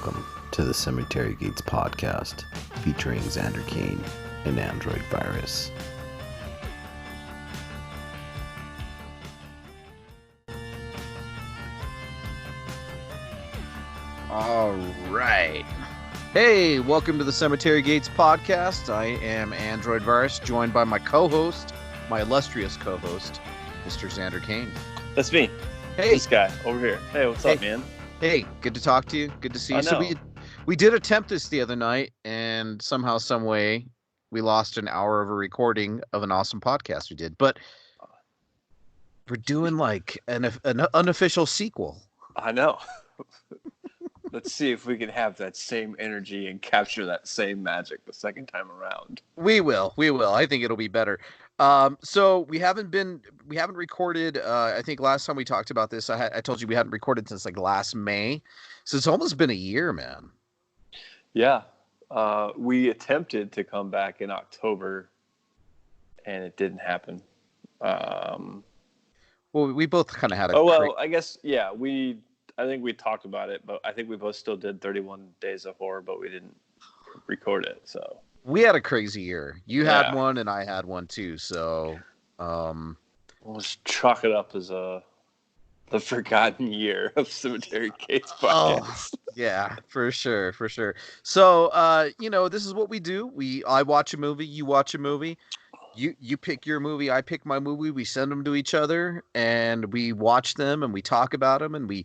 welcome to the Cemetery Gates podcast featuring Xander Kane and Android Virus. All right. Hey, welcome to the Cemetery Gates podcast. I am Android Virus, joined by my co-host, my illustrious co-host, Mr. Xander Kane. That's me. Hey. This guy over here. Hey, what's up, man? Hey, good to talk to you. Good to see you. I know. So we did attempt this the other night, and somehow, some way, we lost an hour of a recording of an awesome podcast we did. But we're doing like an unofficial sequel. I know. Let's see if we can have that same energy and capture that same magic the second time around. We will. I think it'll be better. So we haven't recorded. I think last time we talked about this, I told you we hadn't recorded since like last May. So it's almost been a year, man. Yeah. We attempted to come back in October and it didn't happen. Well, we both kind of had I guess, yeah, I think we talked about it, but I think we both still did 31 Days of Horror, but we didn't record it. So we had a crazy year. You had one and I had one too. So we'll just chalk it up as the forgotten year of Cemetery Gates podcast. Oh, yeah, for sure. So this is what we do. I watch a movie, you watch a movie. You pick your movie, I pick my movie. We send them to each other, and we watch them, and we talk about them, and we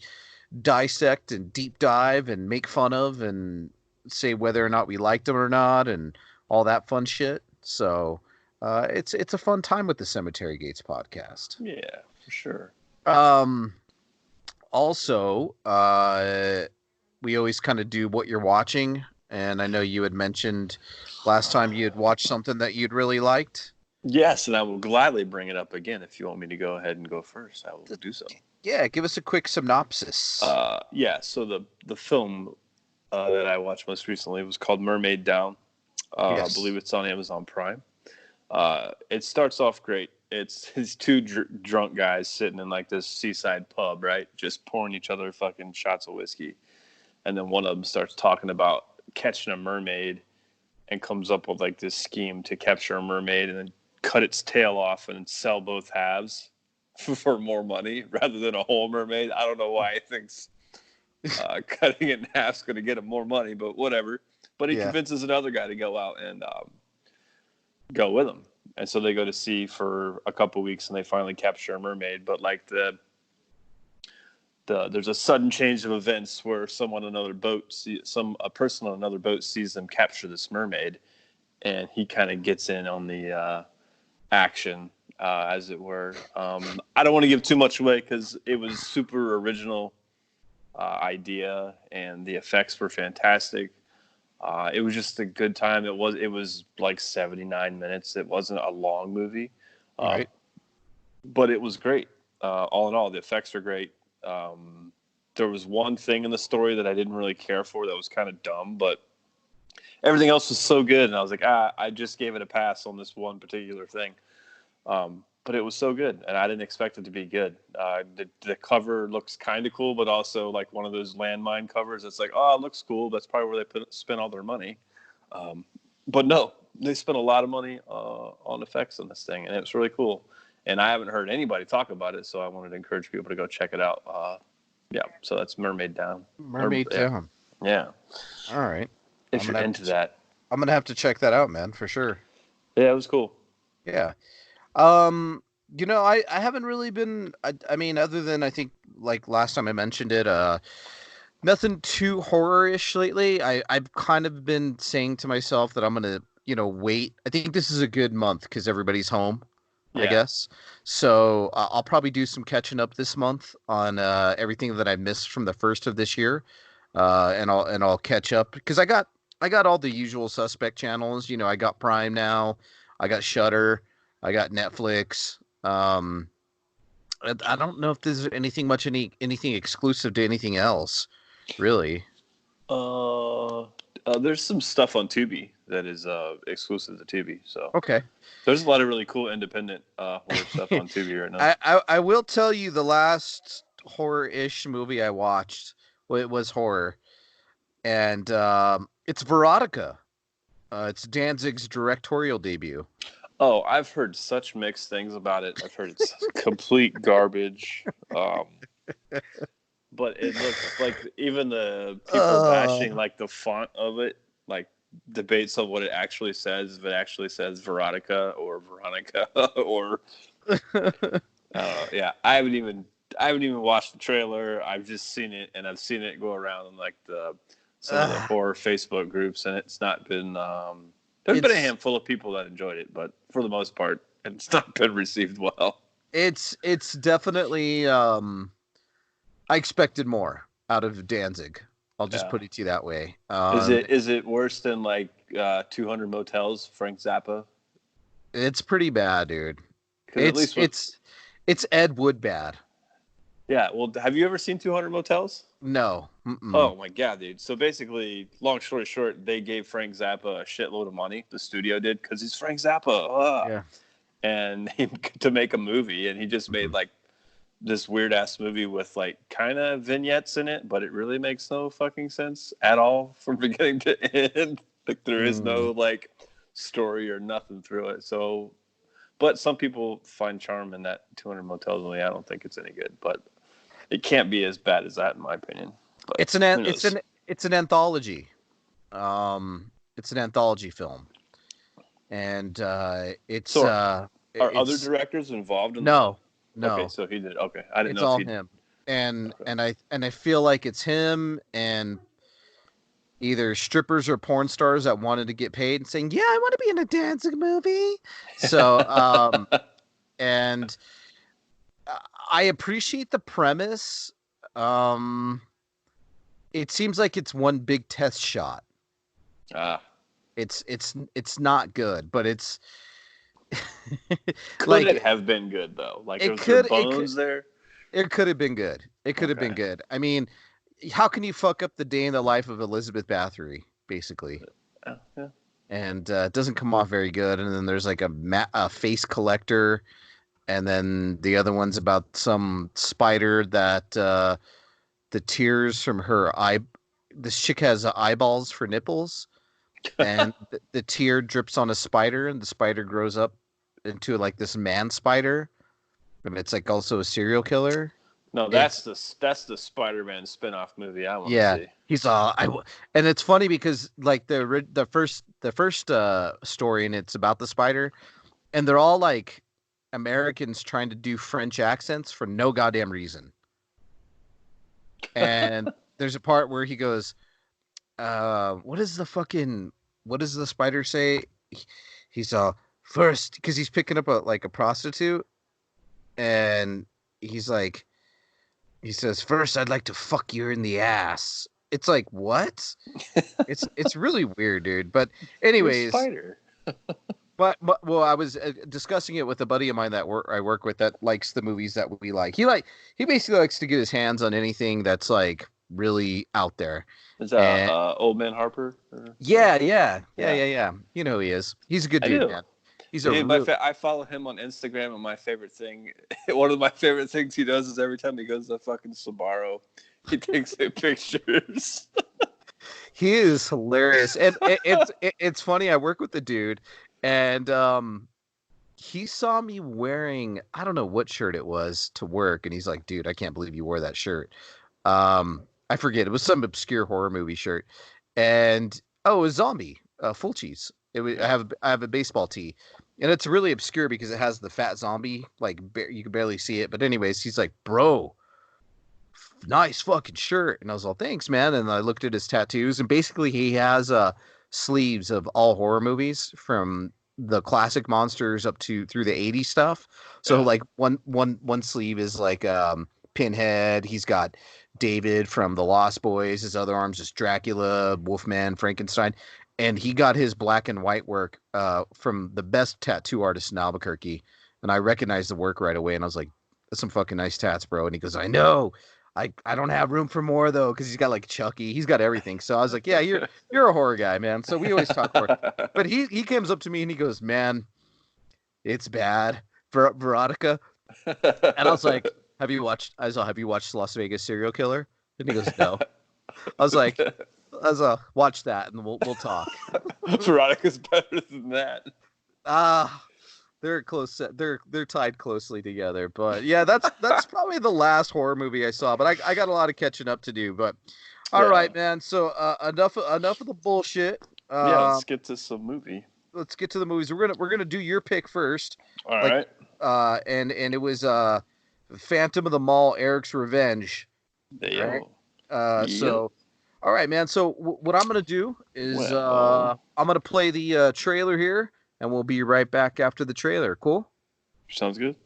dissect and deep dive and make fun of and say whether or not we liked them or not, and all that fun shit. So it's a fun time with the Cemetery Gates podcast. Yeah, for sure. Also, we always kind of do what you're watching, and I know you had mentioned last time you had watched something that you'd really liked. Yes, and I will gladly bring it up again if you want me to go ahead and go first. I will do so. Yeah, give us a quick synopsis. So the film that I watched most recently was called Mermaid Down. Yes. I believe it's on Amazon Prime. It starts off great. It's these two drunk guys sitting in like this seaside pub, right? Just pouring each other fucking shots of whiskey. And then one of them starts talking about catching a mermaid and comes up with like this scheme to capture a mermaid and then cut its tail off and sell both halves for more money rather than a whole mermaid. I don't know why he thinks cutting it in half is going to get him more money, but whatever. But he convinces another guy to go out and go with him. And so they go to sea for a couple weeks and they finally capture a mermaid. But like there's a sudden change of events where a person on another boat sees them capture this mermaid, and he kind of gets in on the action, as it were. I don't want to give too much away because it was super original idea and the effects were fantastic. It was just a good time. It was like 79 minutes. It wasn't a long movie, right? But it was great. All in all, the effects are great. There was one thing in the story that I didn't really care for that was kind of dumb, but everything else was so good. And I was like, I just gave it a pass on this one particular thing. But it was so good, and I didn't expect it to be good. The cover looks kind of cool, but also like one of those landmine covers. It's like, oh, it looks cool. That's probably where they spent all their money. But no, they spent a lot of money on effects on this thing, and it's really cool. And I haven't heard anybody talk about it, so I wanted to encourage people to go check it out. So that's Mermaid Down. Mermaid Down. Yeah. All right. If you're into that. I'm going to have to check that out, man, for sure. Yeah, it was cool. Yeah. I haven't really been, I mean, other than I think like last time I mentioned it, nothing too horror-ish lately. I've kind of been saying to myself that I'm going to, wait. I think this is a good month because everybody's home, I guess. So I'll probably do some catching up this month on everything that I missed from the first of this year. And I'll catch up because I got all the usual suspect channels. I got Prime now. I got Shudder. I got Netflix. I don't know if there's anything exclusive to anything else, really. There's some stuff on Tubi that is exclusive to Tubi. So okay, there's a lot of really cool independent horror stuff on Tubi right now. I will tell you the last horror-ish movie I watched. Well, it was horror. and it's Veronica. It's Danzig's directorial debut. Oh, I've heard such mixed things about it. I've heard it's complete garbage. But it looks like even the people bashing like the font of it, like debates on what it actually says. If it actually says Veronica or Veronica or yeah, I haven't even watched the trailer. I've just seen it, and I've seen it go around in like some of the horror Facebook groups, and it's not been. There's been a handful of people that enjoyed it, but for the most part, it's not been received well. It's definitely. I expected more out of Danzig. I'll just put it to you that way. Is it worse than like 200 Motels, Frank Zappa? It's pretty bad, dude. It's It's Ed Wood bad. Yeah, well, have you ever seen 200 Motels? No. Oh my god, dude. So basically, long story short, they gave Frank Zappa a shitload of money. The studio did, because he's Frank Zappa. Yeah. And to make a movie, and he just made like this weird ass movie with like kind of vignettes in it, but it really makes no fucking sense at all from beginning to end. Like there is no like story or nothing through it. So, but some people find charm in that 200 Motels movie. I don't think it's any good, but it can't be as bad as that in my opinion. But it's an anthology. It's an anthology film, and it's are other directors involved in no. Okay, so he did. Okay, I didn't it's know. All him, and I feel like it's him and either strippers or porn stars that wanted to get paid and saying, "Yeah, I want to be in a Danzig movie." So, and I appreciate the premise. It seems like it's one big test shot. It's not good, but it's. Could it have been good though? Like it could bones there. It could have been good. It could have been good. I mean, how can you fuck up the day in the life of Elizabeth Bathory, basically? Yeah. And it doesn't come off very good. And then there's like a face collector, and then the other one's about some spider that the tears from her eye. This chick has eyeballs for nipples, and the tear drips on a spider, and the spider grows up into like this man spider, and it's like also a serial killer. No, that's the Spider-Man spin-off movie I want to see. He's and it's funny because like the first story, and it's about the spider, and they're all like Americans trying to do French accents for no goddamn reason. And there's a part where he goes, what does the spider say? He's first, because he's picking up a prostitute, and he's like, he says, "First, I'd like to fuck you in the ass." It's like, what? it's really weird, dude. But anyways, spider. but well, I was discussing it with a buddy of mine that I work with that likes the movies that we like. He basically likes to get his hands on anything that's like really out there. Is that Old Man Harper? Yeah. You know who he is. He's a good dude, man. I follow him on Instagram, and my favorite thing, one of my favorite things he does is every time he goes to fucking Sbarro, he takes pictures. He is hilarious, and it's funny. I work with the dude, and he saw me wearing, I don't know what shirt it was to work, and he's like, "Dude, I can't believe you wore that shirt." I forget, it was some obscure horror movie shirt, and it was Zombie, Fulci's. I have a baseball tee, and it's really obscure because it has the fat zombie, like you can barely see it. But anyways, he's like, "Bro, nice fucking shirt," and I was all, "Thanks, man." And I looked at his tattoos, and basically he has sleeves of all horror movies from the classic monsters up to through the 80s stuff. So like one sleeve is like Pinhead. He's got David from the Lost Boys. His other arm's just Dracula, Wolfman, Frankenstein. And he got his black and white work from the best tattoo artist in Albuquerque. And I recognized the work right away. And I was like, "That's some fucking nice tats, bro." And he goes, "I know. I don't have room for more, though," because he's got like Chucky. He's got everything. So I was like, "Yeah, you're a horror guy, man." So we always talk horror. But he comes up to me and he goes, "Man, it's bad. Veronica." And I was like, "Have you watched Las Vegas Serial Killer?" And he goes, "No." I was like, watch that and we'll talk. Veronica's better than that. They're close. They're tied closely together. But yeah, that's probably the last horror movie I saw. But I got a lot of catching up to do. But all right, man. So enough of the bullshit. Let's get to some movie. Let's get to the movies. We're gonna do your pick first. All right. And it was Phantom of the Mall, Eric's Revenge. Right? So, all right, man. So what I'm gonna do is I'm gonna play the trailer here, and we'll be right back after the trailer. Cool? Sounds good.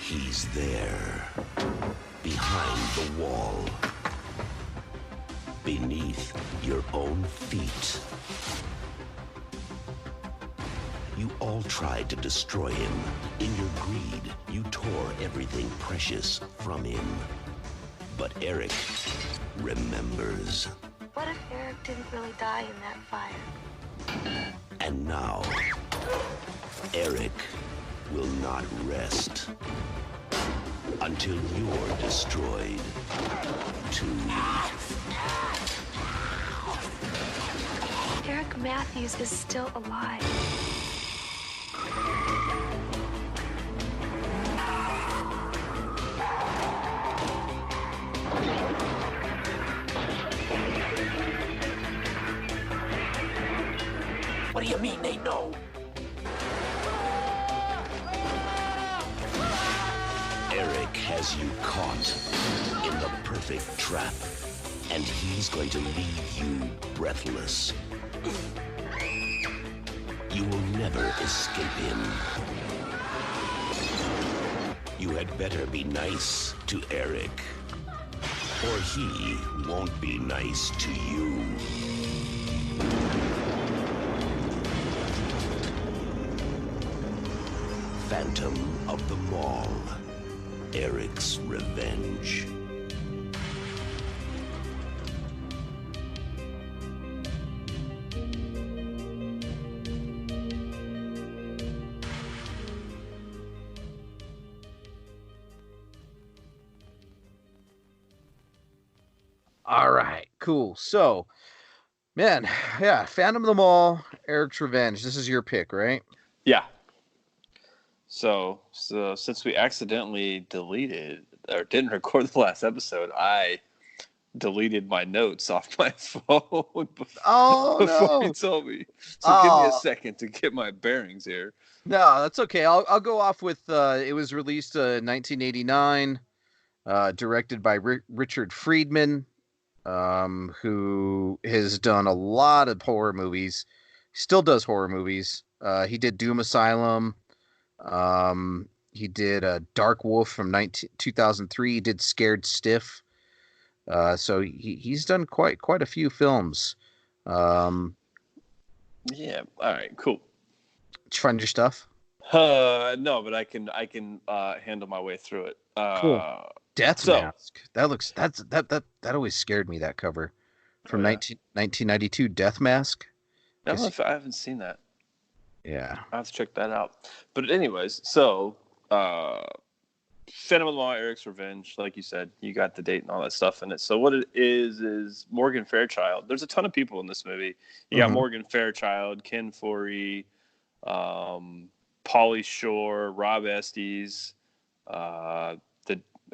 He's there, behind the wall, beneath your own feet. You all tried to destroy him. In your greed, you tore everything precious from him. But Eric remembers. What if Eric didn't really die in that fire? And now, Eric will not rest until you're destroyed too. Eric Matthews is still alive. What do you mean they know? Eric has you caught in the perfect trap, and he's going to leave you breathless. You will never escape him. You had better be nice to Eric, or he won't be nice to you. Phantom of the Mall, Eric's Revenge. All right, cool. So, man, yeah, Phantom of the Mall, Eric's Revenge. This is your pick, right? Yeah. So since we accidentally deleted or didn't record the last episode, I deleted my notes off my phone before you told me. So give me a second to get my bearings here. No, that's okay. I'll go off with it was released in 1989, directed by Richard Friedman, who has done a lot of horror movies. Still does horror movies. He did Doom Asylum. He did Dark Wolf from 2003. He did Scared Stiff. So he's done quite a few films. Yeah. All right. Cool. Did you find your stuff? No, but I can handle my way through it. Cool. Death Mask. That always scared me. That cover from 1992. Death Mask. I haven't seen that. Yeah, I have to check that out. But anyways, so Phantom of the Mall, Eric's Revenge, like you said, you got the date and all that stuff in it. So what it is Morgan Fairchild. There's a ton of people in this movie. You got Morgan Fairchild, Ken Foree, Pauly Shore, Rob Estes.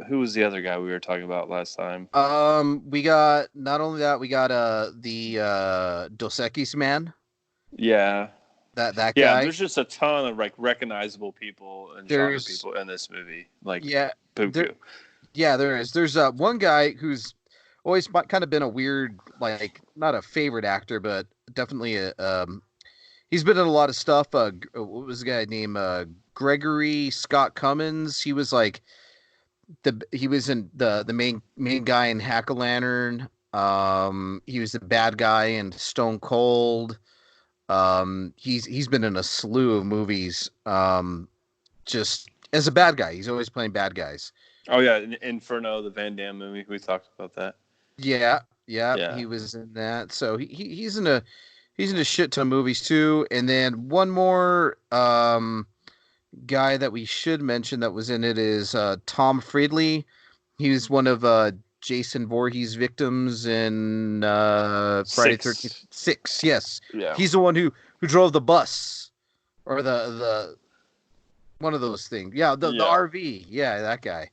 Who was the other guy we were talking about last time? We got not only that, we got the Dos Equis man. Yeah. That guy. Yeah, there's just a ton of like recognizable people and genre people in this movie. Like Puku. There is. There's one guy who's always kind of been a weird, like not a favorite actor, but definitely he's been in a lot of stuff. What was the guy named Gregory Scott Cummins? He was like he was in the main guy in Hack-O-Lantern. He was the bad guy in Stone Cold. He's been in a slew of movies. Just as a bad guy, he's always playing bad guys. Oh yeah, Inferno, the Van Damme movie. We talked about that. Yeah, he was in that. So he's in a shit ton of movies too. And then one more guy that we should mention that was in it is Tom Friedley. He was one of Jason Voorhees' victims in Friday the 13th. 6. 6, yes. Yeah. He's the one who drove the bus or the one of those things. Yeah, the RV. Yeah, that guy.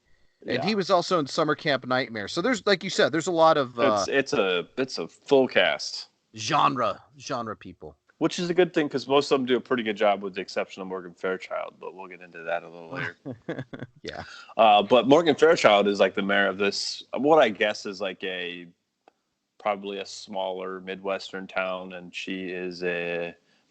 And he was also in Summer Camp Nightmare. So there's, like you said, there's a lot of it's a full cast. genre people. Which is a good thing because most of them do a pretty good job with the exception of Morgan Fairchild, but we'll get into that a little later. Yeah. But Morgan Fairchild is like the mayor of this, what I guess is like probably a smaller Midwestern town. And she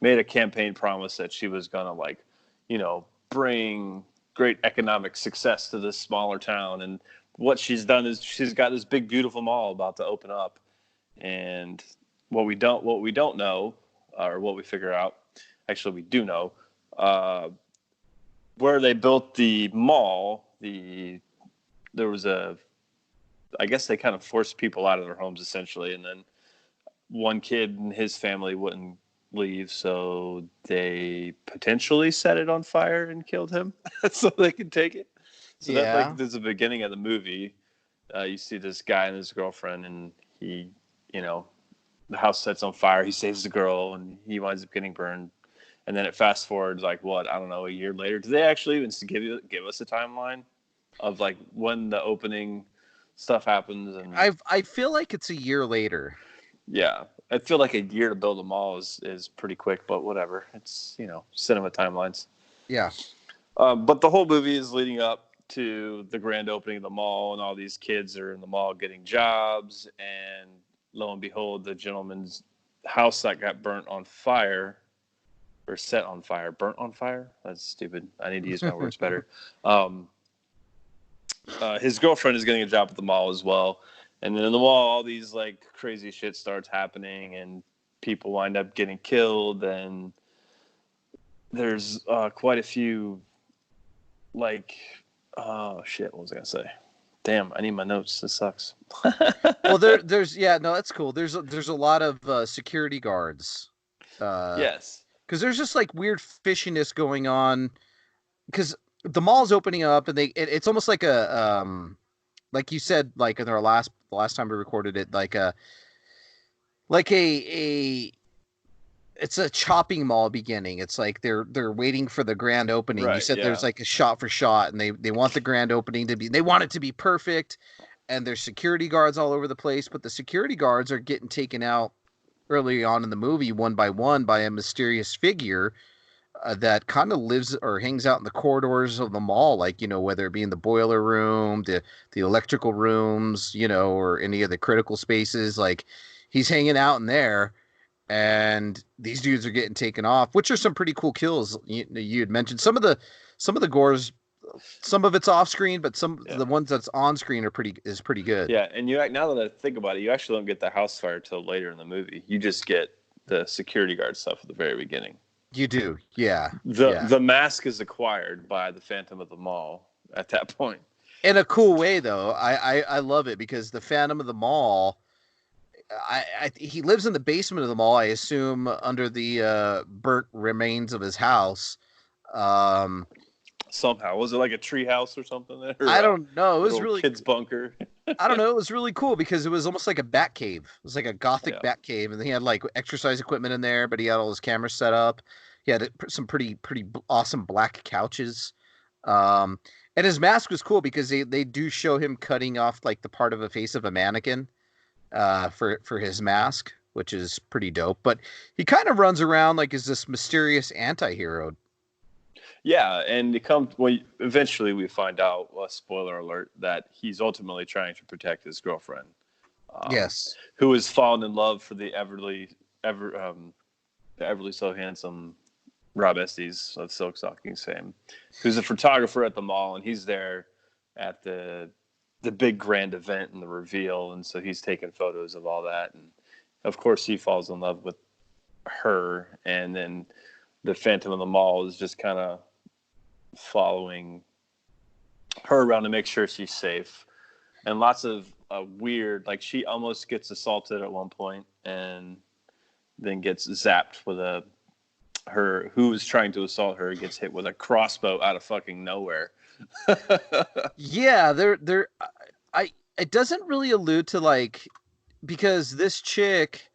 made a campaign promise that she was going to bring great economic success to this smaller town. And what she's done is she's got this big, beautiful mall about to open up. And what we don't know, or what we figure out, actually we do know, where they built the mall, I guess they kind of forced people out of their homes essentially, and then one kid and his family wouldn't leave, so they potentially set it on fire and killed him so they could take it. So that's the beginning of the movie. You see this guy and his girlfriend, and he, the house sets on fire. He saves the girl, and he winds up getting burned. And then it fast forwards, I don't know, a year later. Do they actually even give us a timeline of when the opening stuff happens? And I feel like it's a year later. Yeah, I feel like a year to build a mall is pretty quick, but whatever. It's cinema timelines. Yeah. But the whole movie is leading up to the grand opening of the mall, and all these kids are in the mall getting jobs, and lo and behold, the gentleman's house that got burnt on fire, or set on fire, burnt on fire? That's stupid. I need to use my words better. His girlfriend is getting a job at the mall as well. And then in the mall, all these crazy shit starts happening, and people wind up getting killed. And there's quite a few, oh shit, what was I going to say? Damn, I need my notes. This sucks. Well, that's cool. There's a lot of security guards. Yes. Because there's just weird fishiness going on. Because the mall's opening up, and it's almost like a like you said, in our last time we recorded it, it's a chopping mall beginning. It's like they're waiting for the grand opening. Right, you said yeah. there's a shot for shot, and they want the grand opening they want it to be perfect, and there's security guards all over the place, but the security guards are getting taken out early on in the movie one by one by a mysterious figure that kind of lives or hangs out in the corridors of the mall, whether it be in the boiler room, the electrical rooms, or any of the critical spaces. He's hanging out in there, and these dudes are getting taken off, which are some pretty cool kills. You had mentioned some of the gores. Some of it's off screen, but the ones that's on screen are pretty good. Yeah, and now that I think about it, you actually don't get the house fire till later in the movie. You just get the security guard stuff at the very beginning. You do, yeah. The mask is acquired by the Phantom of the Mall at that point. In a cool way, though. I love it because the Phantom of the Mall, he lives in the basement of the mall, I assume, under the burnt remains of his house. Somehow, was it like a tree house or something? I don't know. It was really kid's bunker. I don't know. It was really cool because it was almost like a bat cave. It was like a gothic bat cave, and he had exercise equipment in there, but he had all his cameras set up. He had some pretty awesome black couches. And his mask was cool because they do show him cutting off the part of a face of a mannequin for his mask, which is pretty dope. But he kind of runs around as this mysterious anti-hero. Yeah, and eventually we find out, spoiler alert, that he's ultimately trying to protect his girlfriend. Yes. Who has fallen in love for the everly so handsome Rob Estes of Silk Stockings fame, who's a photographer at the mall, and he's there at the big grand event and the reveal, and so he's taking photos of all that, and of course he falls in love with her, and then the Phantom of the Mall is just kind of following her around to make sure she's safe, and lots of weird, she almost gets assaulted at one point and then gets zapped with a who was trying to assault her gets hit with a crossbow out of fucking nowhere. Yeah, it doesn't really allude to like, because this chick,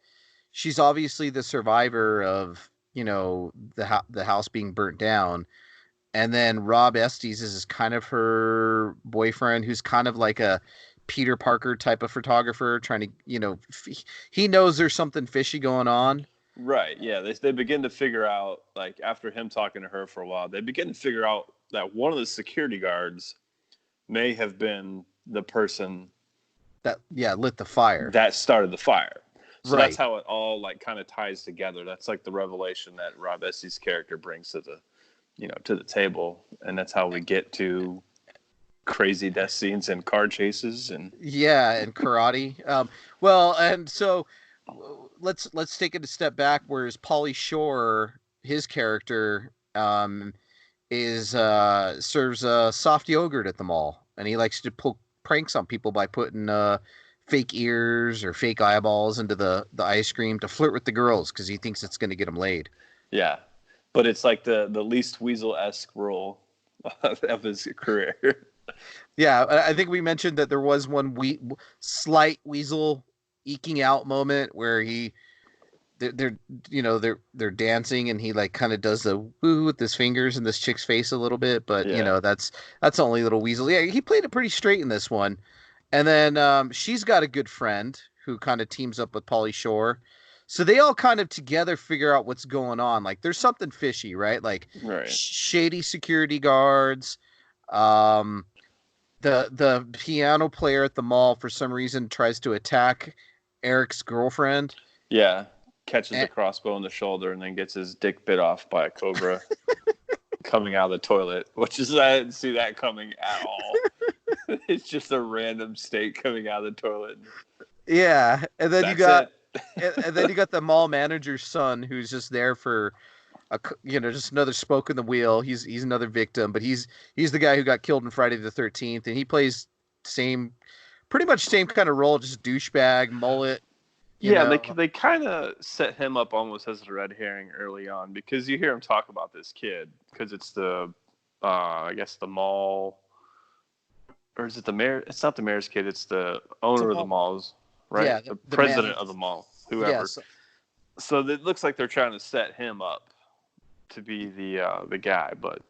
she's obviously the survivor of, the house being burnt down. And then Rob Estes is kind of her boyfriend, who's kind of like a Peter Parker type of photographer, trying to, he knows there's something fishy going on. Right. Yeah. They begin to figure out, like, after him talking to her for a while, they begin to figure out that one of the security guards may have been the person that lit the fire, that started the fire. So right. That's how it all like kind of ties together. That's like the revelation that Rob Estes' character brings to the table, and that's how we get to crazy death scenes and car chases and karate. Well, and so let's take it a step back. Whereas Pauly Shore, his character, is serves soft yogurt at the mall, and he likes to pull pranks on people by putting fake ears or fake eyeballs into the ice cream to flirt with the girls because he thinks it's going to get them laid. Yeah, but it's like the least Weasel-esque role of his career. Yeah, I think we mentioned that there was one slight Weasel eking out moment where they're dancing and he like kind of does the woo with his fingers in this chick's face a little bit, but that's only little Weasel. Yeah, he played it pretty straight in this one. And then she's got a good friend who kind of teams up with Pauly Shore. So they all kind of together figure out what's going on. Like there's something fishy, right? Like shady security guards. The piano player at the mall for some reason tries to attack Eric's girlfriend. Yeah. Catches a crossbow in the shoulder and then gets his dick bit off by a cobra coming out of the toilet, which is, I didn't see that coming at all. It's just a random steak coming out of the toilet. Yeah. And then you got the mall manager's son who's just there for just another spoke in the wheel. He's another victim, but he's the guy who got killed in Friday the 13th, and he plays pretty much same kind of role, just douchebag, mullet. They kind of set him up almost as a red herring early on because you hear him talk about this kid because it's the I guess the mall, or is it the mayor? It's not the mayor's kid. It's the owner of the malls, right? Yeah, the president of the mall, whoever. Yeah, so it looks like they're trying to set him up to be the guy, but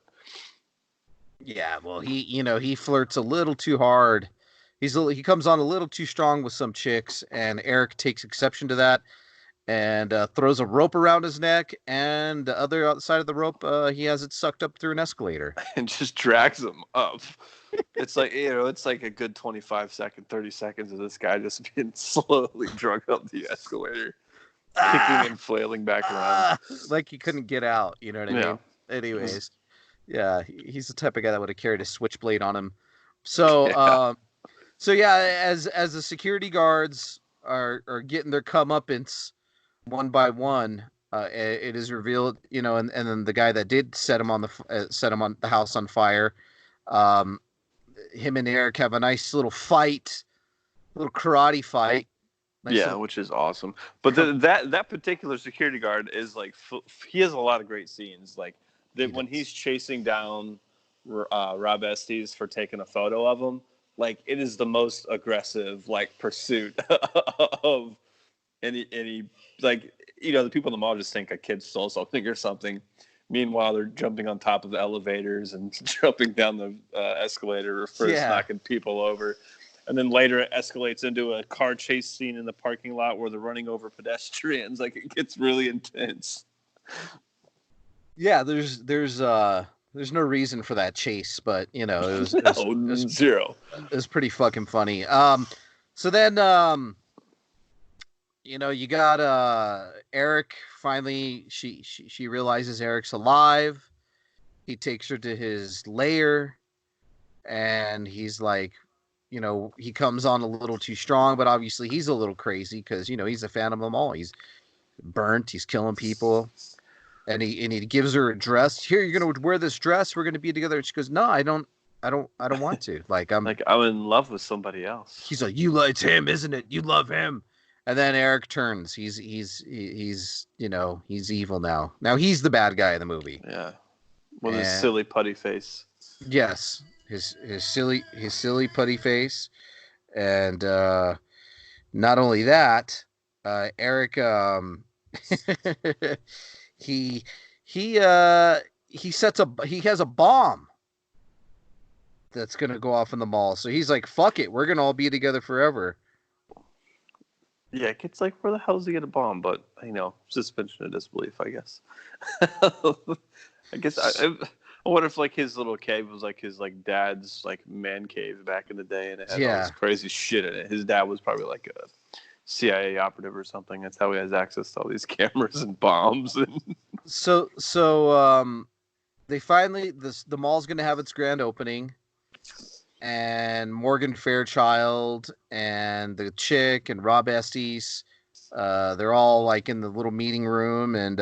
yeah, well, he flirts a little too hard. He comes on a little too strong with some chicks, and Eric takes exception to that and throws a rope around his neck, and the other side of the rope, he has it sucked up through an escalator. And just drags him up. It's like, it's like a good 30 seconds of this guy just being slowly drug up the escalator, kicking and flailing back around. Like he couldn't get out, you know what I mean? Anyways, yeah, he's the type of guy that would have carried a switchblade on him. So, as the security guards are getting their comeuppance one by one, it is revealed, and then the guy that did set him on the house on fire, him and Eric have a nice little karate fight. Which is awesome. But that particular security guard is like, he has a lot of great scenes. Like when he's chasing down Rob Estes for taking a photo of him. Like it is the most aggressive like pursuit of any like, the people in the mall just think a kid stole something or something. Meanwhile, they're jumping on top of the elevators and jumping down the escalator for knocking people over. And then later it escalates into a car chase scene in the parking lot where they're running over pedestrians. Like it gets really intense. Yeah, there's no reason for that chase, but it was zero. It was pretty fucking funny. So then you got Eric. Finally, she realizes Eric's alive. He takes her to his lair, and he's like, he comes on a little too strong, but obviously he's a little crazy because he's a fan of them all. He's burnt. He's killing people. And he gives her a dress. Here, you're gonna wear this dress. We're gonna be together. And she goes, "No, I don't want to. Like I'm in love with somebody else." He's like, "You like him, isn't it? You love him." And then Eric turns. He's he's evil now. Now he's the bad guy in the movie. Yeah, with his And silly putty face. yes, his silly putty face, and not only that, Eric he he he has a bomb that's gonna go off in the mall. So he's like, "Fuck it, we're gonna all be together forever." Yeah, it's like, where the hell does he get a bomb? But, suspension of disbelief, I guess. I guess I wonder if, like, his little cave was like his, like, dad's, like, man cave back in the day, and it had all this crazy shit in it. His dad was probably like a CIA operative or something. That's how he has access to all these cameras and bombs. So they finally the mall's gonna have its grand opening. And Morgan Fairchild and the chick and Rob Estes, they're all like in the little meeting room, and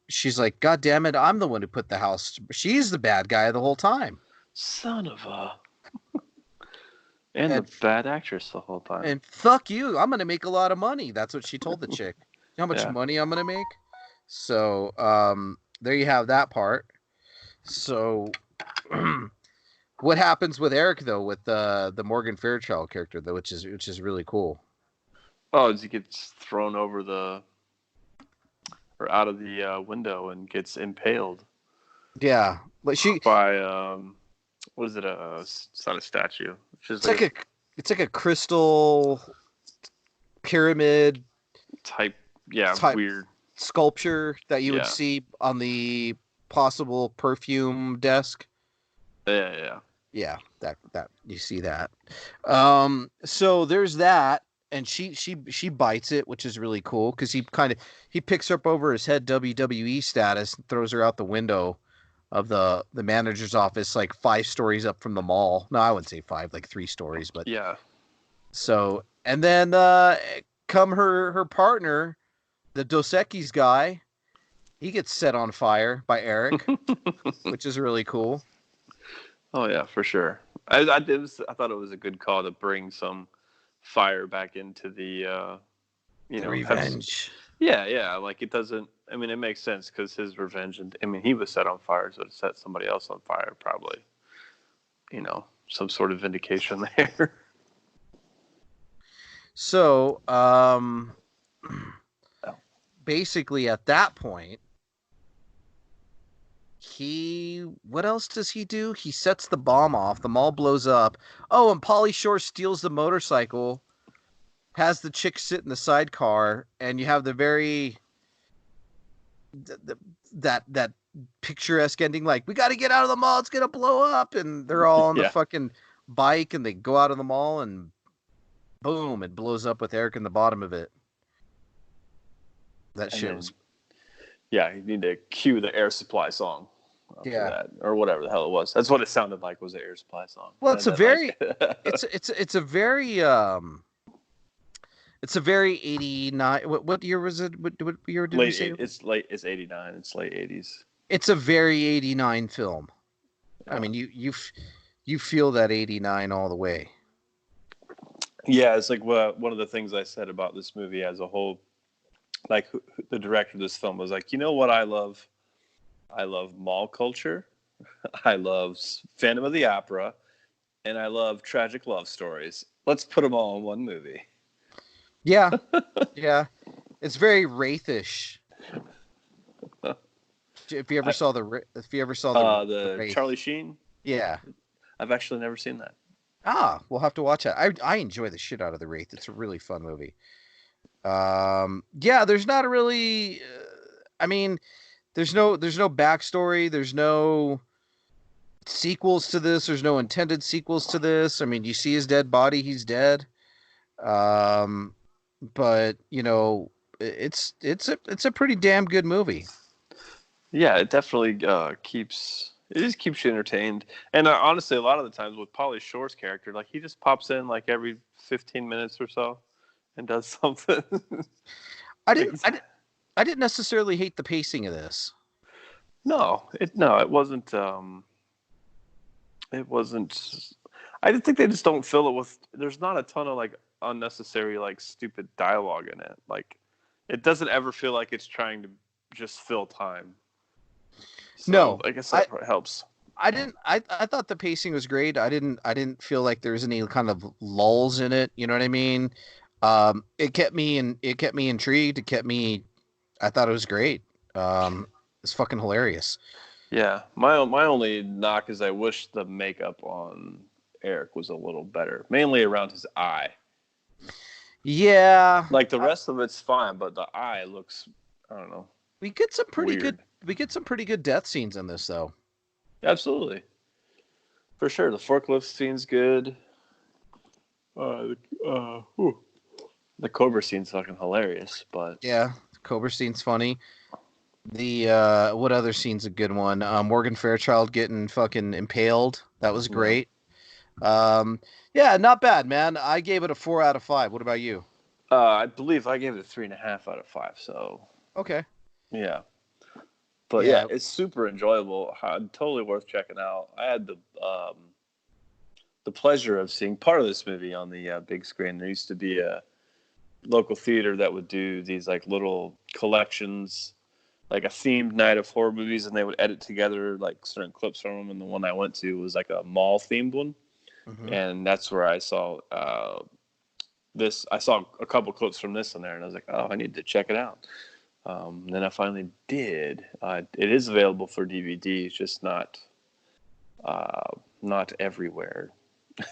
she's like, "God damn it, I'm the one who put the house." She's the bad guy the whole time. Son of a... And the bad actress the whole time. And fuck you, I'm gonna make a lot of money. That's what she told the chick. You know how much money I'm gonna make? So there you have that part. So what happens with Eric though, with the Morgan Fairchild character though, which is really cool. Oh, he gets thrown over or out of the window and gets impaled. Yeah, but by what is it? It's not a statue. It's like a crystal pyramid type. Weird sculpture that you would see on the possible perfume desk. Yeah, that you see that. So there's that, and she bites it, which is really cool because he picks her up over his head WWE status and throws her out the window of the manager's office, like 5 stories up from the mall. No, I wouldn't say 5, like 3 stories, but yeah. So, and then come her partner, the Dos Equis guy, he gets set on fire by Eric, which is really cool. Oh yeah, for sure. I thought it was a good call to bring some fire back into the revenge. Yeah. Like, it doesn't. I mean, it makes sense because his revenge, and I mean, he was set on fire, so to set somebody else on fire, probably, some sort of vindication there. So, basically, at that point, what else does he do? He sets the bomb off. The mall blows up. Oh, and Pauly Shore steals the motorcycle, has the chick sit in the sidecar, and you have the very that picturesque ending. Like, we got to get out of the mall. It's gonna blow up, and they're all on the fucking bike, and they go out of the mall, and boom, it blows up with Eric in the bottom of it. That shit was. Yeah, you need to cue the Air Supply song. That, or whatever the hell it was. That's what it sounded like, was the Air Supply song. Well, it's a very 89. What year was it? What year did you say? It's 89. It's late 80s. It's a very 89 film. Yeah. I mean, you feel that 89 all the way. Yeah, it's like one of the things I said about this movie as a whole. Like, the director of this film was like, you know what I love? I love mall culture. I love Phantom of the Opera. And I love tragic love stories. Let's put them all in one movie. Yeah. Yeah. It's very Wraith-ish. If you ever saw the Wraith. Charlie Sheen? Yeah. I've actually never seen that. We'll have to watch that. I enjoy the shit out of the Wraith. It's a really fun movie. There's not a really there's no backstory, there's no sequels to this, there's no intended sequels to this. I mean, you see his dead body, he's dead. But it's a pretty damn good movie. Yeah, it definitely keeps you entertained. And honestly, a lot of the times with Pauly Shore's character, like, he just pops in like every 15 minutes or so and does something. I didn't necessarily hate the pacing of this. No, it wasn't. It wasn't. I think they just don't fill it with. There's not a ton of like unnecessary, like, stupid dialogue in it. Like, it doesn't ever feel like it's trying to just fill time. So, No, I guess that helps. I didn't. I thought the pacing was great. I didn't feel like there was any kind of lulls in it. You know what I mean? It kept me intrigued. It kept me. I thought it was great. It's fucking hilarious. Yeah, my only knock is I wish the makeup on Eric was a little better, mainly around his eye. Yeah, Like the rest of it's fine, but the eye looks, I don't know. we get some pretty Weird. good. We get some pretty good death scenes in this, though. Absolutely, for sure. The forklift scene's good. The Cobra scene's fucking hilarious, but Yeah, the Cobra scene's funny. The what other scene's a good one? Morgan Fairchild getting fucking impaled. That was great. Yeah, not bad, man. I gave it a 4 out of 5. What about you? I believe I gave it a 3.5 out of 5. So Okay. yeah, but yeah, it's super enjoyable. Totally worth checking out. I had the pleasure of seeing part of this movie on the big screen. There used to be a local theater that would do these like little collections, like a themed night of horror movies, and they would edit together like certain clips from them. And the one I went to was like a mall themed one, and that's where I saw this. I saw a couple clips from this in there, and I was like, oh, I need to check it out. Then I finally did. It is available for DVD. It's just not everywhere.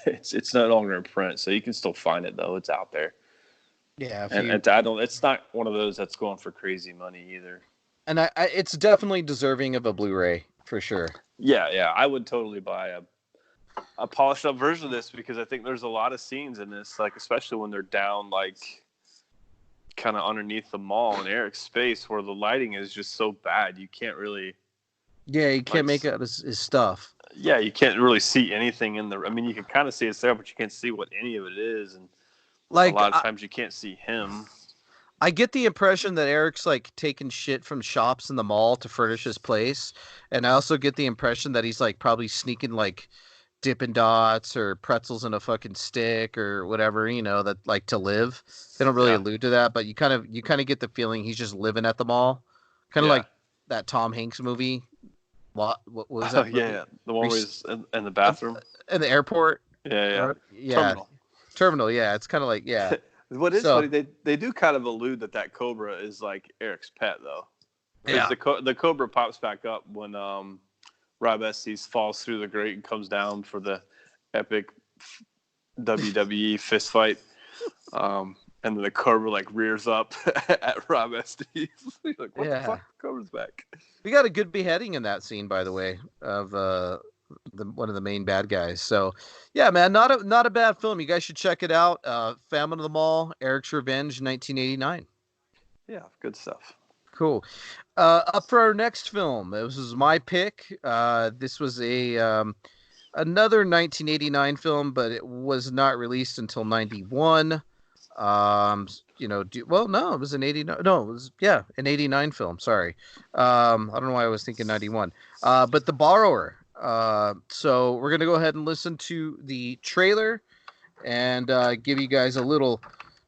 It's no longer in print, so you can still find it though. It's out there. Yeah, It's not one of those that's going for crazy money either. And it's definitely deserving of a Blu-ray for sure. Yeah, I would totally buy a polished up version of this because I think there's a lot of scenes in this, like especially when they're down like kind of underneath the mall in Eric's space where the lighting is just so bad you can't really. Yeah, you can't make out his stuff. Yeah, you can't really see anything in the. I mean, you can kind of see it's there, but you can't see what any of it is, and like a lot of times you can't see him. I get the impression that Eric's like taking shit from shops in the mall to furnish his place, and I also get the impression that he's like probably sneaking like Dippin' Dots or pretzels in a fucking stick or whatever, you know, that like to live. They don't really allude to that, but you kind of get the feeling he's just living at the mall, kind of like that Tom Hanks movie. What was that? Yeah, the one where he's in the bathroom in the airport. Yeah. Terminal. Yeah, it's kind of like What is funny? They do kind of allude that Cobra is like Eric's pet though. Yeah. The Cobra pops back up when Rob Estes falls through the grate and comes down for the epic WWE fist fight. And then the Cobra like rears up at Rob Estes. He's like, what the fuck? The Cobra's back. We got a good beheading in that scene, by the way, of one of the main bad guys. So, yeah, man, not a bad film. You guys should check it out. Famine of the Mall, Eric's Revenge, 1989. Yeah, good stuff. Cool. Up for our next film. This was my pick. This was another 1989 film, but it was not released until 91. It was an 89. No, it was an 89 film. Sorry. I don't know why I was thinking 91. But The Borrower. So we're gonna go ahead and listen to the trailer and give you guys a little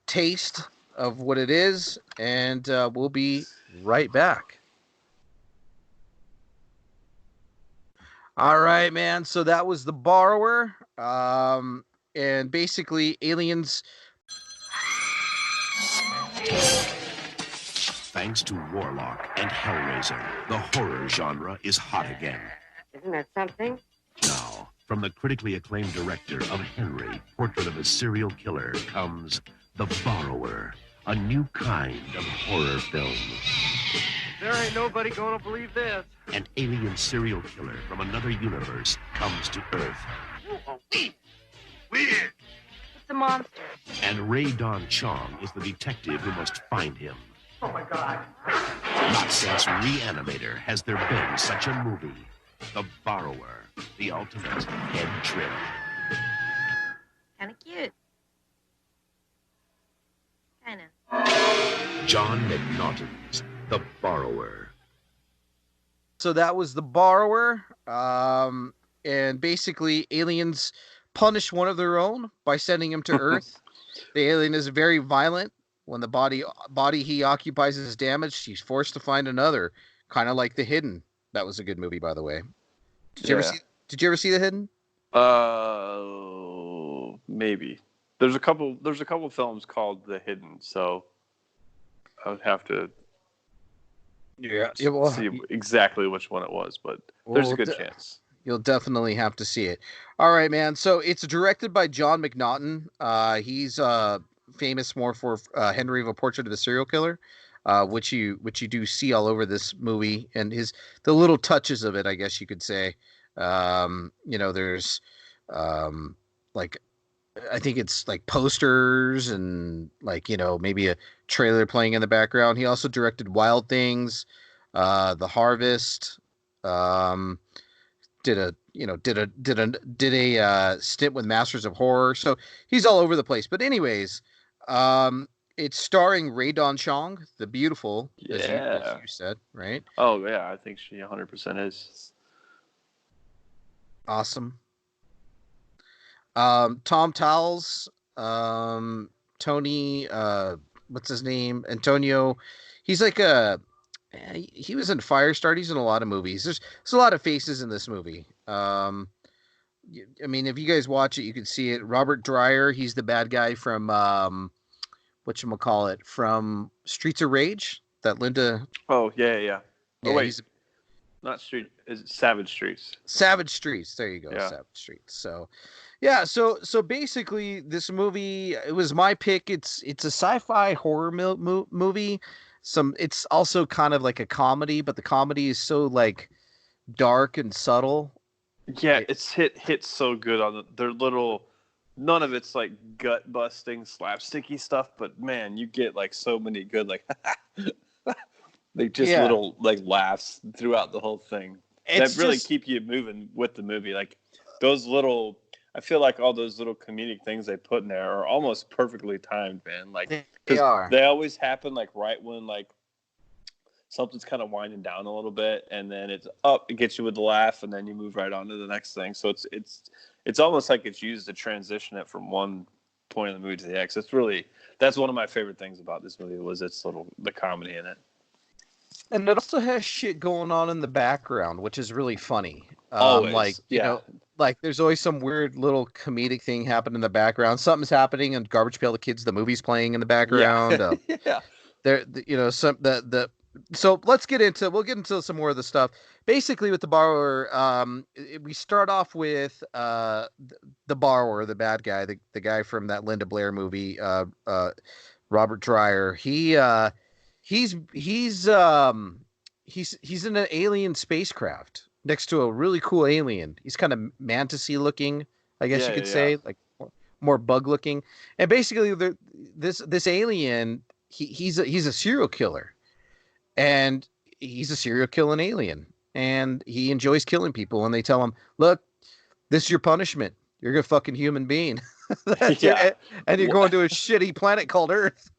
taste of what it is, and we'll be right back. All right, man. So that was The Borrower. And basically aliens. Thanks to Warlock and Hellraiser, the horror genre is hot again. Isn't that something? Now, from the critically acclaimed director of Henry, Portrait of a Serial Killer, comes The Borrower, a new kind of horror film. There ain't nobody gonna believe this. An alien serial killer from another universe comes to Earth. Weird. It's a monster. And Ray Don Chong is the detective who must find him. Oh my God. Not since Reanimator has there been such a movie. The Borrower, the ultimate head trip. Kinda cute. Kinda. John McNaughton's The Borrower. So that was The Borrower. And basically aliens punish one of their own by sending him to Earth. The alien is very violent. When the body he occupies is damaged, he's forced to find another, kind of like The Hidden. That was a good movie, by the way. Did you ever Yeah. see? Did you ever see The Hidden? Maybe. There's a couple films called The Hidden, so I would have to see exactly which one it was, but there's a good chance. You'll definitely have to see it. All right, man. So it's directed by John McNaughton. He's famous more for Henry of a Portrait of a Serial Killer, which you do see all over this movie, and the little touches of it, I guess you could say. There's like I think it's like posters and like maybe a trailer playing in the background. He also directed Wild Things, The Harvest. Did a stint with Masters of Horror. So he's all over the place. But anyways, it's starring Rae Dawn Chong, the beautiful, as you said, right? Oh yeah, I think she 100% is. Awesome. Tom Towles, Tony, what's his name? Antonio. He's like he was in Firestarter. He's in a lot of movies. There's a lot of faces in this movie. I mean, if you guys watch it, you can see it. Robert Dreyer, he's the bad guy from whatchamacallit, from Streets of Rage. That Linda. Oh yeah. Yeah, Oh wait, not Street. Is it Savage Streets? Savage Streets. There you go. Yeah. Savage Streets. So, yeah. So basically, this movie, it was my pick. It's a sci-fi horror movie. It's also kind of like a comedy, but the comedy is so like dark and subtle. Yeah, it's hits so good on their little. None of it's like gut busting slapsticky stuff, but man, you get like so many good like little like laughs throughout the whole thing. That really keep you moving with the movie. Like those little, I feel like all those little comedic things they put in there are almost perfectly timed, man. Like they are. They always happen like right when like something's kind of winding down a little bit, and then it's up. It gets you with the laugh, and then you move right on to the next thing. So it's almost like it's used to transition it from one point of the movie to the next. That's one of my favorite things about this movie was the comedy in it. And it also has shit going on in the background, which is really funny. Always, like like there's always some weird little comedic thing happening in the background. Something's happening, and Garbage Pail the Kids, the movie's playing in the background. Yeah. So we'll get into some more of the stuff. Basically, with the borrower, we start off with the borrower, the bad guy, the guy from that Linda Blair movie, Robert Dreyer. He's in an alien spacecraft next to a really cool alien. He's kind of mantis-y looking, I guess you could say, like more bug looking. And basically, this alien, he's a serial killer, and he's a serial killing alien, and he enjoys killing people. And they tell him, "Look, this is your punishment. You're a fucking human being." And you're going to a shitty planet called Earth.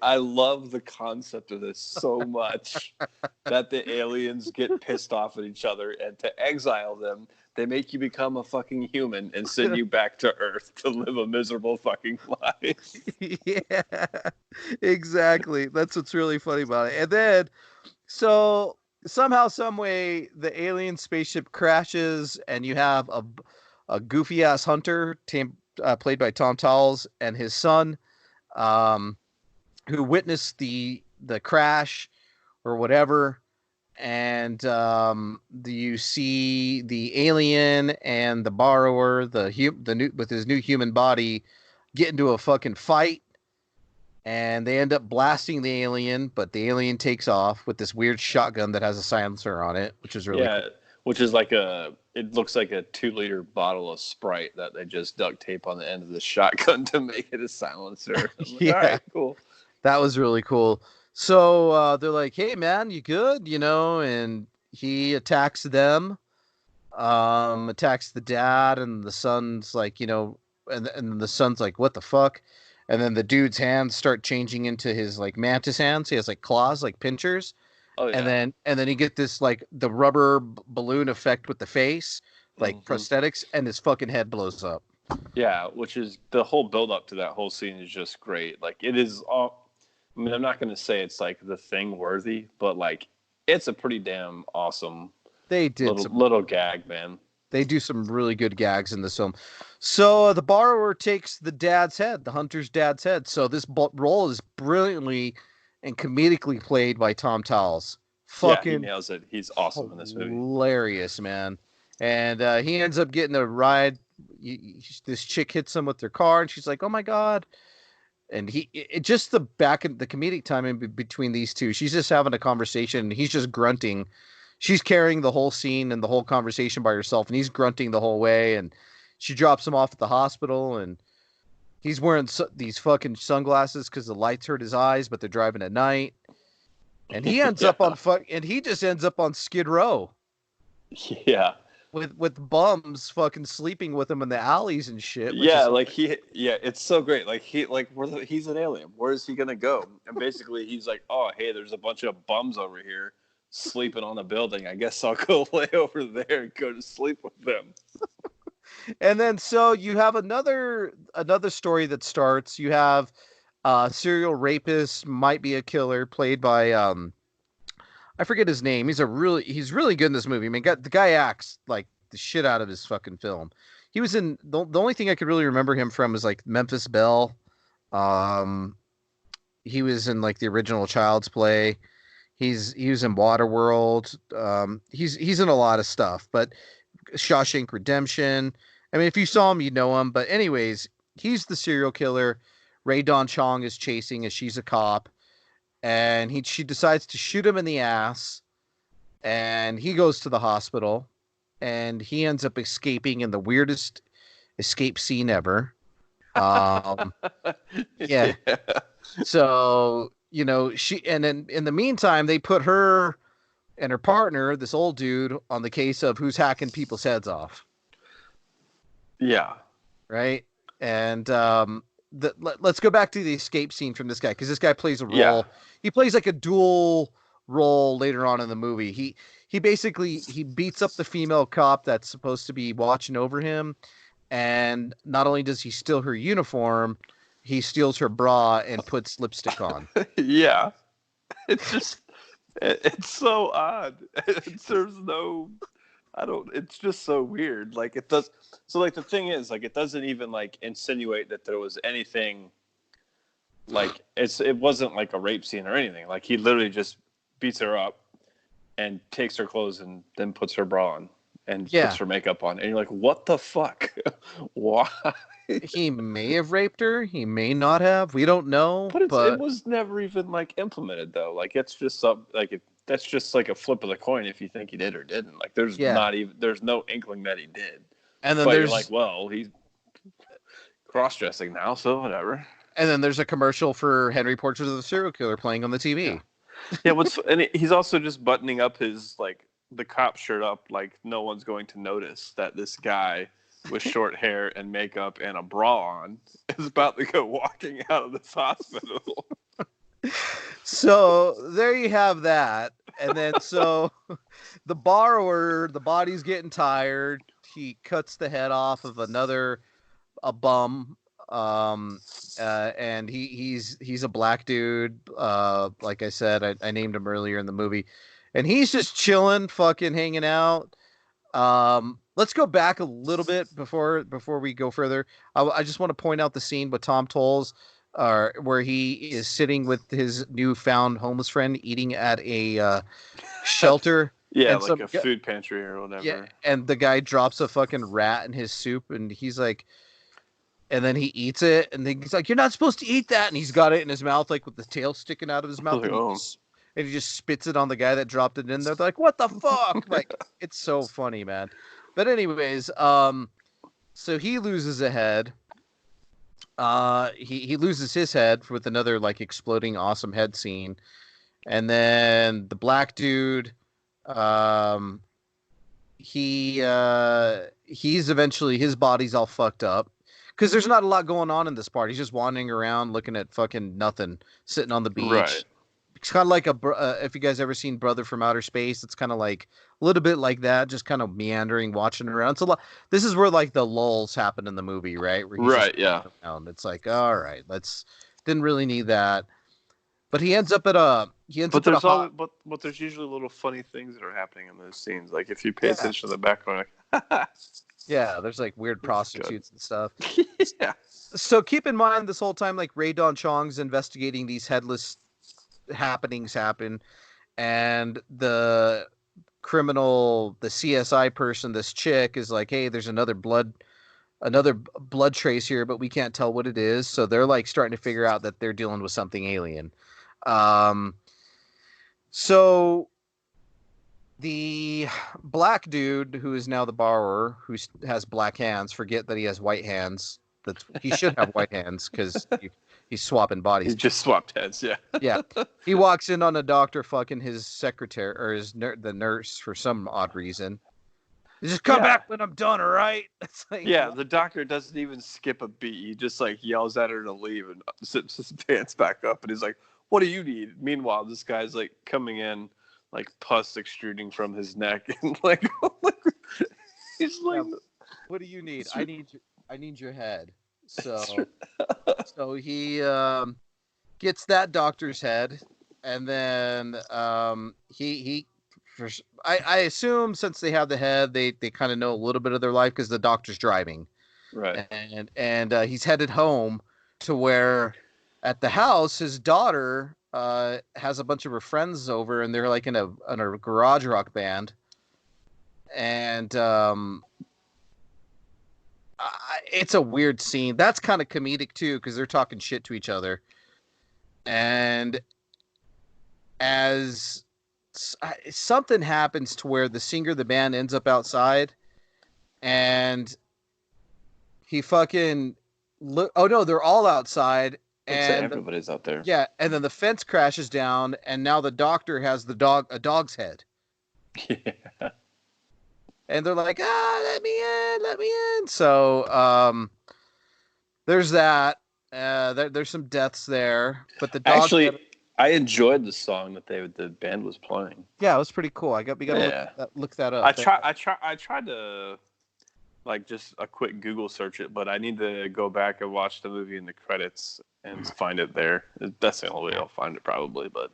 I love the concept of this so much that the aliens get pissed off at each other, and to exile them, they make you become a fucking human and send you back to Earth to live a miserable fucking life. Yeah, exactly. That's what's really funny about it. And then, so somehow, some way, the alien spaceship crashes, and you have a goofy ass hunter played by Tom Towles and his son, who witnessed the crash or whatever, and you see the alien and the borrower, with his new human body, get into a fucking fight, and they end up blasting the alien, but the alien takes off with this weird shotgun that has a silencer on it, which is really cool. Which is like it looks like a 2-liter bottle of Sprite that they just duct tape on the end of the shotgun to make it a silencer. Yeah. All right, cool. That was really cool. So they're like, "Hey, man, you good?" And he attacks them, attacks the dad, and the son's like, and the son's like, "What the fuck?" And then the dude's hands start changing into his like mantis hands. He has like claws, like pinchers. Oh, yeah. And then you get this like the rubber balloon effect with the face. like prosthetics, and his fucking head blows up. Yeah, which is the whole build up to that whole scene is just great. Like it is all. I mean, I'm not going to say it's like the Thing worthy, but like it's a pretty damn awesome. They did little gag, man. They do some really good gags in this film. So the borrower takes the dad's head, the hunter's dad's head. So this role is brilliantly and comedically played by Tom Towles. Fucking he nails it. He's awesome in this movie. Hilarious, man. And he ends up getting a ride. This chick hits him with their car, and she's like, "Oh my god!" And just the comedic timing between these two. She's just having a conversation, and he's just grunting. She's carrying the whole scene and the whole conversation by herself, and he's grunting the whole way. And she drops him off at the hospital, and he's wearing these fucking sunglasses because the lights hurt his eyes, but they're driving at night. And he ends up on he just ends up on Skid Row. Yeah. With bums fucking sleeping with him in the alleys and shit. It's so great. Like he's an alien. Where is he gonna go? And basically he's like, oh hey, there's a bunch of bums over here sleeping on a building. I guess I'll go lay over there and go to sleep with them. And then so you have another story that starts. You have serial rapist, might be a killer, played by I forget his name. He's really good in this movie. I mean, the guy acts like the shit out of his fucking film. He was in the only thing I could really remember him from is like Memphis Belle. He was in like the original Child's Play. He was in Waterworld. He's in a lot of stuff, but Shawshank Redemption. I mean, if you saw him, you'd know him. But anyways, he's the serial killer. Ray Don Chong is chasing as she's a cop. And she decides to shoot him in the ass, and he goes to the hospital, and he ends up escaping in the weirdest escape scene ever. Yeah. So, and then in the meantime, they put her and her partner, this old dude, on the case of who's hacking people's heads off. Yeah. Right. And, let's go back to the escape scene from this guy, because this guy plays a role. Yeah. He plays like a dual role later on in the movie. He basically beats up the female cop that's supposed to be watching over him, and not only does he steal her uniform, he steals her bra and puts lipstick on. Yeah, it's so odd. It's just so weird. Like it does. So like the thing is, like it doesn't even like insinuate that there was anything. Like it wasn't like a rape scene or anything. Like he literally just beats her up and takes her clothes and then puts her bra on and puts her makeup on. And you're like, what the fuck? Why? He may have raped her. He may not have. We don't know. But it was never even like implemented though. Like it's just that's just like a flip of the coin if you think he did or didn't. Like there's no inkling that he did. And then you're like, well, he's cross-dressing now, so whatever. And then there's a commercial for Henry Portrait of the Serial Killer playing on the TV. Yeah, and he's also just buttoning up his like the cop shirt up like no one's going to notice that this guy with short hair and makeup and a bra on is about to go walking out of this hospital. So there you have that. And then so the borrower, the body's getting tired. He cuts the head off of a bum. And he's a black dude. Like I said, I named him earlier in the movie, and he's just chilling, fucking hanging out. Let's go back a little bit before we go further. I just want to point out the scene with Tom Tolles, where he is sitting with his newfound homeless friend eating at a shelter. Yeah, like a food pantry or whatever. Yeah, and the guy drops a fucking rat in his soup, and he's like. And then he eats it, and then he's like, "You're not supposed to eat that." And he's got it in his mouth, like with the tail sticking out of his mouth. And he just spits it on the guy that dropped it in there. They're like, "What the fuck?" Like, it's so funny, man. But anyways, so he loses a head. He loses his head with another like exploding awesome head scene, and then the black dude, he's eventually his body's all fucked up. Because there's not a lot going on in this part. He's just wandering around looking at fucking nothing, sitting on the beach, It's kind of like if you guys ever seen Brother from Outer Space, it's kind of like a little bit like that, just kind of meandering, watching around. It's a lot. This is where like the lulls happen in the movie, right? Where he's just Right, yeah. around. It's like, all right, didn't really need that. But he ends up at a But there's always, but there's usually little funny things that are happening in those scenes. Like if you pay attention to the background, like, yeah, there's like weird prostitutes and stuff. yeah. So keep in mind this whole time, like Ray Don Chong's investigating these headless happenings happen, and the CSI person, this chick, is like, hey, there's another blood trace here, but we can't tell what it is. So they're like starting to figure out that they're dealing with something alien. So the black dude who is now the borrower, who has black hands, forget that he has white hands. He should have white hands because he's swapping bodies. He just swapped heads, yeah. Yeah. He walks in on a doctor fucking his secretary or the nurse for some odd reason. Just come back when I'm done, all right? It's like, yeah, the doctor doesn't even skip a beat. He just like yells at her to leave and zips his pants back up, and he's like, "What do you need?" Meanwhile, this guy's like coming in, like pus extruding from his neck, and like he's like, "What do you need? I need your head." So he gets that doctor's head, and then I assume since they have the head, they kind of know a little bit of their life because the doctor's driving, right? And he's headed home to where at the house his daughter has a bunch of her friends over, and they're like in a garage rock band, and it's a weird scene. That's kind of comedic too because they're talking shit to each other, and as something happens to where the singer of the band ends up outside, and he fucking oh no, they're all outside, and everybody's out there. Yeah, and then the fence crashes down, and now the doctor has a dog's head. Yeah. And they're like, let me in. So there's that. There's some deaths there, but the dog I enjoyed the song that the band was playing. Yeah, it was pretty cool. We gotta look that up. I tried to like just a quick Google search it, but I need to go back and watch the movie in the credits and find it there. That's the only way I'll find it probably. But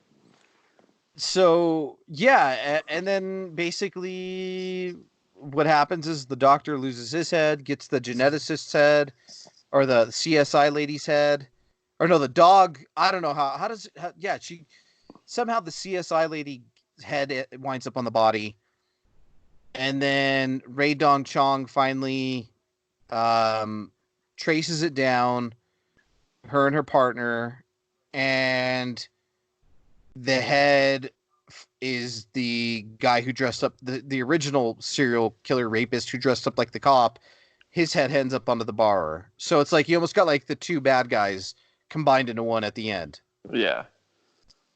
so yeah, and then basically what happens is the doctor loses his head, gets the geneticist's head, or the CSI lady's head. Or no, the dog. I don't know how she somehow the CSI lady head winds up on the body, and then Ray Dong Chong finally traces it down, her and her partner, and the head is the guy who dressed up the original serial killer rapist who dressed up like the cop. His head ends up onto the borrower, so it's like you almost got like the two bad guys combined into one at the end. Yeah,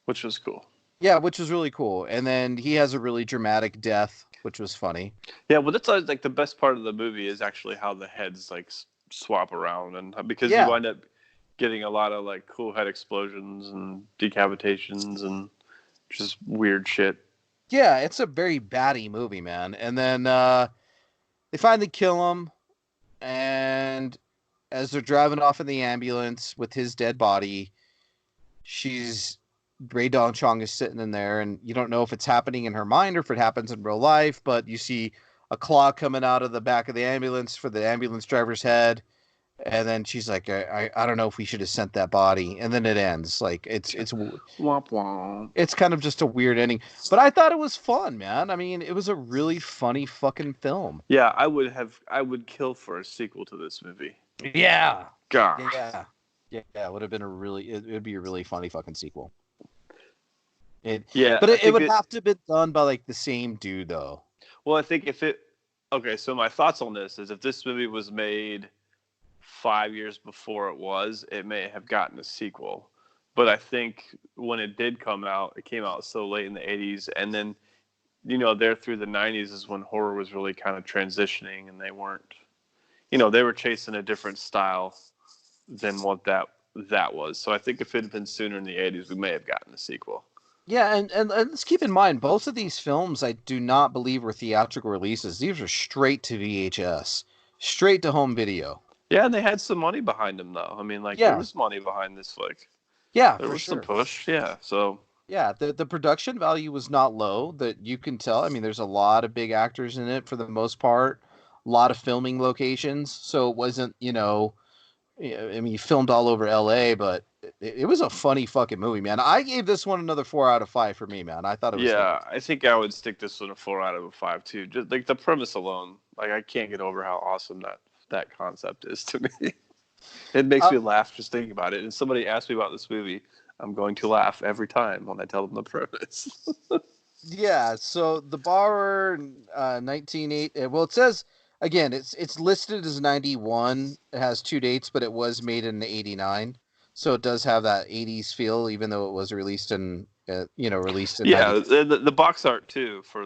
which was cool. Yeah, which was really cool. And then he has a really dramatic death, which was funny. Yeah, well, that's like the best part of the movie is actually how the heads like swap around, and because you wind up getting a lot of like cool head explosions and decapitations and just weird shit. Yeah, it's a very batty movie, man. And then they finally kill him, and as they're driving off in the ambulance with his dead body, Ray Dong Chong is sitting in there, and you don't know if it's happening in her mind or if it happens in real life, but you see a claw coming out of the back of the ambulance for the ambulance driver's head, and then she's like, I don't know if we should have sent that body, and then it ends. Like, it's womp womp. It's kind of just a weird ending, but I thought it was fun, man. I mean, it was a really funny fucking film. Yeah, I would kill for a sequel to this movie. Yeah. God. Yeah. It would have been it would be a really funny fucking sequel. But it would have to be done by like the same dude though. Well, I think so my thoughts on this is if this movie was made 5 years before it may have gotten a sequel. But I think when it did come out, it came out so late in the 80s, and then there through the 90s is when horror was really kind of transitioning, and they weren't they were chasing a different style than what that was. So I think if it had been sooner in the 80s, we may have gotten a sequel. Yeah, and let's keep in mind, both of these films I do not believe were theatrical releases. These are straight to VHS, straight to home video. Yeah, and they had some money behind them, though. I mean, like, there Yeah, was money behind this flick. yeah, There for was some sure. push, yeah. So, Yeah, the production value was not low, that you can tell. I mean, there's a lot of big actors in it for the most part, a lot of filming locations. So it wasn't, I mean, you filmed all over LA, but it was a funny fucking movie, man. I gave this one another 4 out of 5 for me, man. I thought it was yeah, hilarious. I think I would stick this one a 4 out of a 5, too. Just, like, the premise alone. Like, I can't get over how awesome that concept is to me. It makes Uh, me laugh just thinking about it. And somebody asked me about this movie, I'm going to laugh every time when I tell them the premise. Yeah, so The Borrower, 1980. Well, it says again, it's listed as 91. It has two dates, but it was made in 89, so it does have that 80s feel, even though it was released in Yeah, 90. the box art too for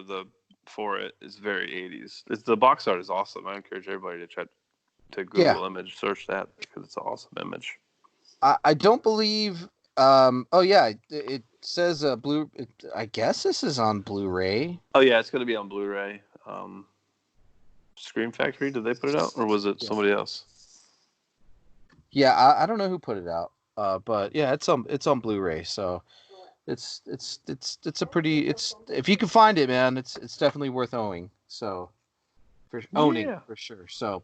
it is very 80s. The box art is awesome. I encourage everybody to try to Yeah, Google image search that because it's an awesome image. I don't believe. Oh yeah, it says blue. I guess this is on Blu-ray. Oh yeah, it's going to be on Blu-ray. Scream Factory, did they put it out or was it Yeah, somebody else? yeah. I don't know who put it out. But yeah, it's on Blu-ray. So it's a pretty. It's if you can find it, man, it's definitely worth owning. So owning Yeah. for sure. So,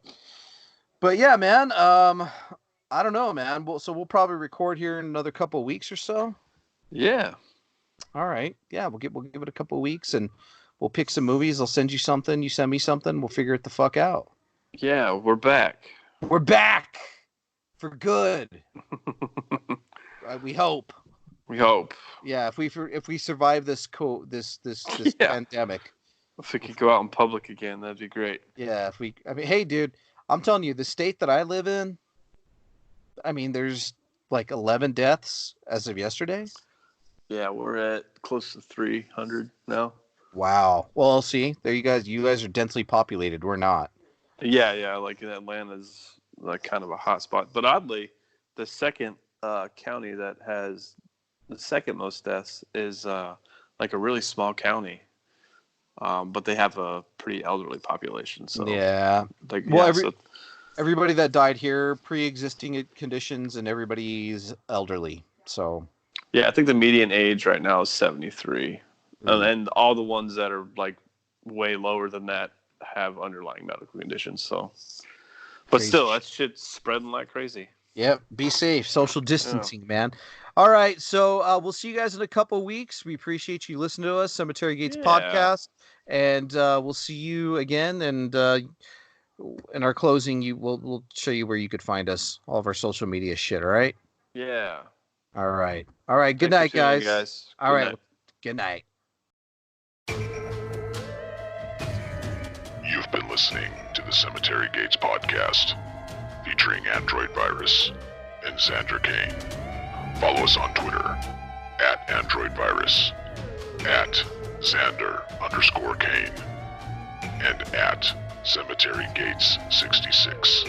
but yeah, man. I don't know, man. We'll probably record here in another couple of weeks or so. Yeah. All right. Yeah, we'll give it a couple of weeks and we'll pick some movies. I'll send you something. You send me something. We'll figure it the fuck out. Yeah, we're back. We're back for good. We hope. We hope. Yeah, if we survive this Yeah. pandemic. If we could go out in public again, that'd be great. Yeah, I mean, hey, dude, I'm telling you, the state that I live in, I mean, there's like 11 deaths as of yesterday. Yeah, we're at close to 300 now. Wow. Well, see, there you guys are densely populated. We're not. Yeah, like in Atlanta's like kind of a hot spot. But oddly, the second county that has the second most deaths is like a really small county. But they have a pretty elderly population. So Yeah. like Well, so everybody that died here, pre-existing conditions, and everybody's elderly. So yeah, I think the median age right now is 73. And all the ones that are like way lower than that have underlying medical conditions. So, but Crazy still, that shit's spreading like crazy. Yep. Be safe. Social distancing, man. All right. So we'll see you guys in a couple weeks. We appreciate you listening to us, Cemetery Gates Podcast, and we'll see you again. And in our closing, we'll show you where you could find us, all of our social media shit. All right. Yeah. All right. All right. Good Thanks night, for tuning in, guys. Good All right. night. Good night. You've been listening to the Cemetery Gates Podcast, featuring Android Virus and Xander Kane. Follow us on Twitter at Android Virus, at Xander_Kane, and at Cemetery Gates 66.